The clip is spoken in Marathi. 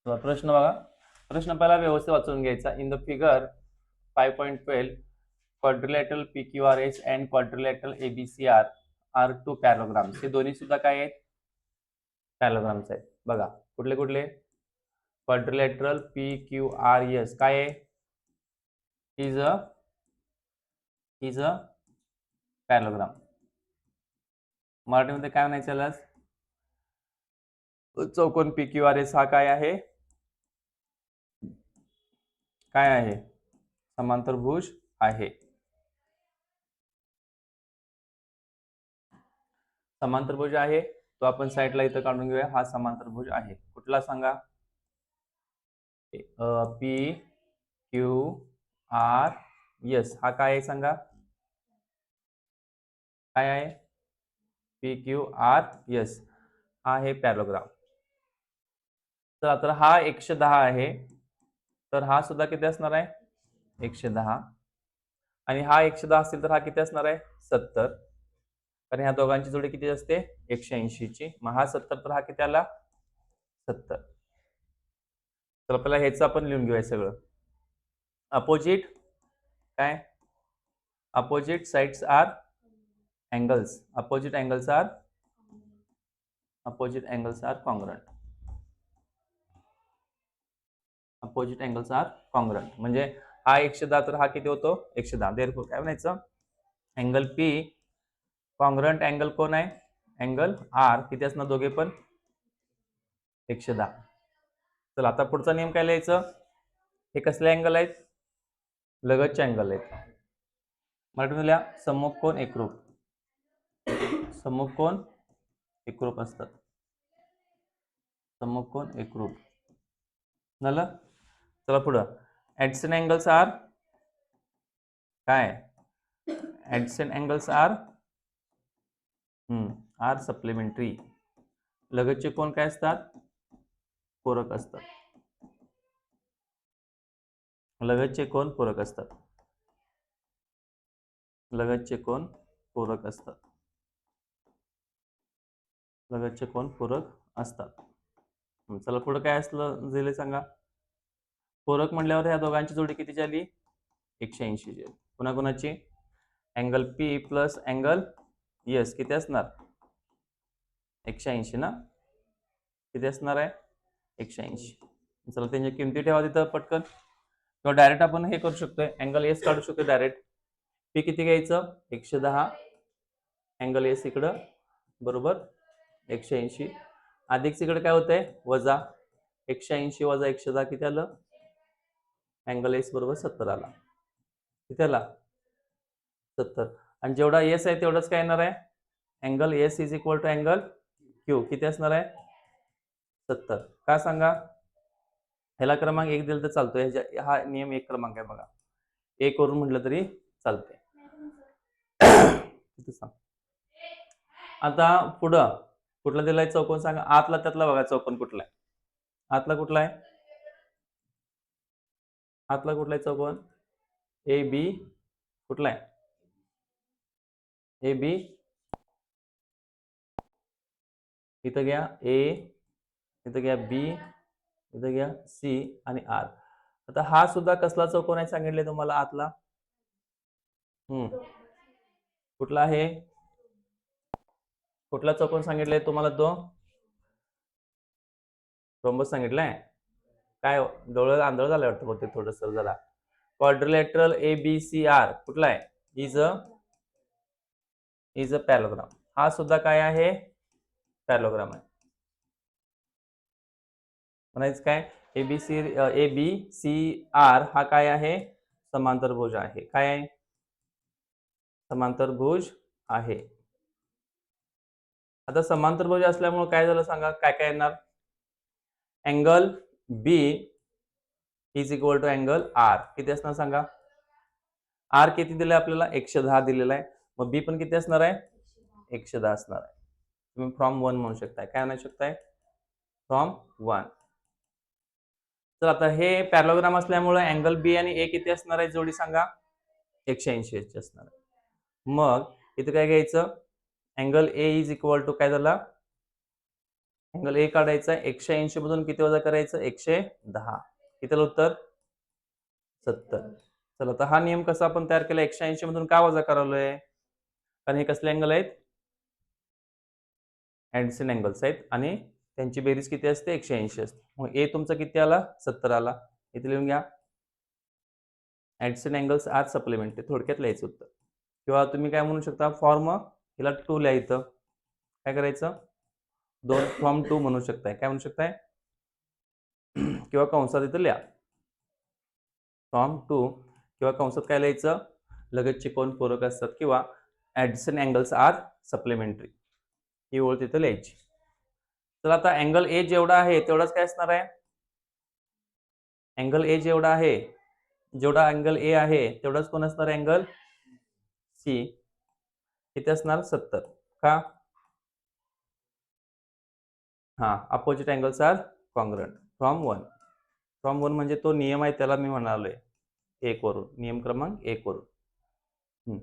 प्रश्न बघा. प्रश्न पहिला व्यवस्थित वाचून घ्यायचा. In the figure 5.12 quadrilateral PQRS and quadrilateral ABCR are two parallelograms. हे दोन्ही सुद्धा काय आहेत? पॅराग्राम्स आहेत. बघा कुठले कुठले? क्वाड्रिलॅटरल PQRS काय आहे? Is a parallelogram. मराठीमध्ये काय म्हणायचं याला? चौकोन PQRS हा काय आहे? काय आहे? समांतरभुज आहे. समांतरभुज आहे तो आपण साईडला इथं काढून घेऊया. हा समांतरभुज आहे. कुठला सांगा? PQRS हा काय आहे सांगा? काय आहे? PQRS हा आहे पॅराग्राम. तर हा 110 आहे, तर हा सुद्धा किती असणार आहे? 110. आणि हा 110 असेल तर हा किती असणार आहे? 70. कारण ह्या दोघांची जोडी किती असते? 180 ची. मग हा 70 तर हा किती आला? 70. तर आपल्याला ह्याचं आपण लिहून घेऊया सगळं. अपोजिट काय? Opposite sides are angles. Opposite angles are congruent. Opposite angles are congruent म्हणजे हा 110 तर हा किती होतो? 110. देयरफॉर काय म्हणायचं? अँगल P कॉन्ग्रुएंट अँगल कोण आहे? अँगल R किती असणार दोघे पण? 110. चला आता पुढचा नियम काय लिहायचं? हे कसले अँगल आहेत? लगतचे अँगल आहेत. मराठीमध्ये लिहा सम्मुख कोण एकरूप. सम्मुख कोण एकरूप असतात. सम्मुख कोण एकरूप झालं. चला पुढं. ऍडजसेंट अँगल्स आर काय? Adjacent angles are supplementary. लगतचे कोण काय असतात? पूरक असतात. लगतचे कोण पूरक असतात. लगतचे कोण पूरक असतात. लगतचे कोण पूरक असतात. चला पुढे काय असलं दिले सांगा? पूरक म्हटल्यावर ह्या दोघांची जोडी किती झाली? 180 ची. कोणाकोणाची? Angle P plus angle S किती असणार? 180 ना? किती असणार आहे? 180. चला त्यांच्या किमती ठेवा तिथं पटकन. किंवा डायरेक्ट आपण हे करू शकतोय, अँगल S काढू शकतो डायरेक्ट. P किती घ्यायचं? 110. अँगल S इकडं बरोबर 180. अधिक इकडे काय होतंय? वजा 180 वजा 110 किती आलं? अँगल S बरोबर 70 आला. किती आला? 70. आणि जेवढा S आहे तेवढंच काय येणार आहे? Angle S is equal to angle Q किती असणार आहे? 70. का सांगा? ह्याला क्रमांक 1 दिला तर चालतोय. हा नियम 1 क्रमांक आहे बघा. 1 वरून म्हटलं तरी चालतंय. आता पुढं कुठला दिलाय चौकोन सांगा? आतला त्यातला बघा चौकोन कुठला आहे? आतला कुठला आहे? आतला कुठला आहे चौकोन? AB कुठला आहे? AB इथं घ्या A, इथं घ्या B, इथं घ्या C आणि R. आता हा सुद्धा कसला चौकोन आहे सांगितले तुम्हाला आतला? कुठला आहे? कुठला चौकोन सांगितलंय तुम्हाला? तो रोम्बस सांगितलंय. काय डोळं आंधळ झालं वाटतं बहुते थोडस जरा. क्वाड्रिलॅटरल ABCR कुठला आहे? Is a parallelogram. हा सुद्धा काय आहे? पॅराग्राम आहे. म्हणायचं काय? ABCR हा काय आहे? समांतरभुज आहे. काय आहे? समांतरभुज आहे. आता समांतरभुज असल्यामुळे काय झालं सांगा? काय काय येणार? Angle B is equal to angle R किती असणार सांगा? R किती दिलंय आपल्याला? 110 दिलेला आहे. मग B पण किती असणार आहे? 110 असणार आहे. तुम्ही फ्रॉम 1 म्हणू शकताय. काय म्हणू शकताय? फ्रॉम 1. तर आता हे पॅराग्राम असल्यामुळे अँगल B आणि A किती असणार आहे जोडी सांगा? 180 ची असणार आहे. मग इथे काय घ्यायचं? Angle A is equal to काय झाला? अँगल ए काढायचा आहे, 180 मधून किती वजा करायचं, 110. किती आलं उत्तर, 70. चला आता हा नियम कसा आपण तयार केला, 180 मधून का वजा करालोय, कारण हे कसले अँगल आहेत, ऍडजसेंट अँगल्स आहेत आणि त्यांची बेरीज किती असते, 180 असते. मग ए तुमचा किती आला, 70 आला. इथे लिहून घ्या, ऍडजसेंट अँगल्स आर सप्लिमेंटरी, थोडक्यात लिहायचं उत्तर. किंवा तुम्ही काय म्हणू शकता, फॉर्म हिला 2 लिहायचं, काय करायचं, फॉर्म 2 म्हणू शकताय, काय म्हणू शकताय किंवा कंसात इथं लिहा फॉर्म 2, किंवा कंसात काय लिहायचं, लगतचे कोन पूरक असतात किंवा ऍडजसेंट अँगल्स आर सप्लिमेंटरी, ही ओळ तिथं लिहायची. तर आता अँगल ए जेवढा आहे तेवढाच काय असणार आहे, अँगल ए जेवढा आहे, जेवढा अँगल ए आहे तेवढाच कोण असणार, अँगल सी किती असणार, 70. का, हा, opposite angles are congruent from 1. From 1 म्हणजे तो नियम आहे, त्याला मी म्हणालोय 1 वरून, नियम क्रमांक 1 वरून.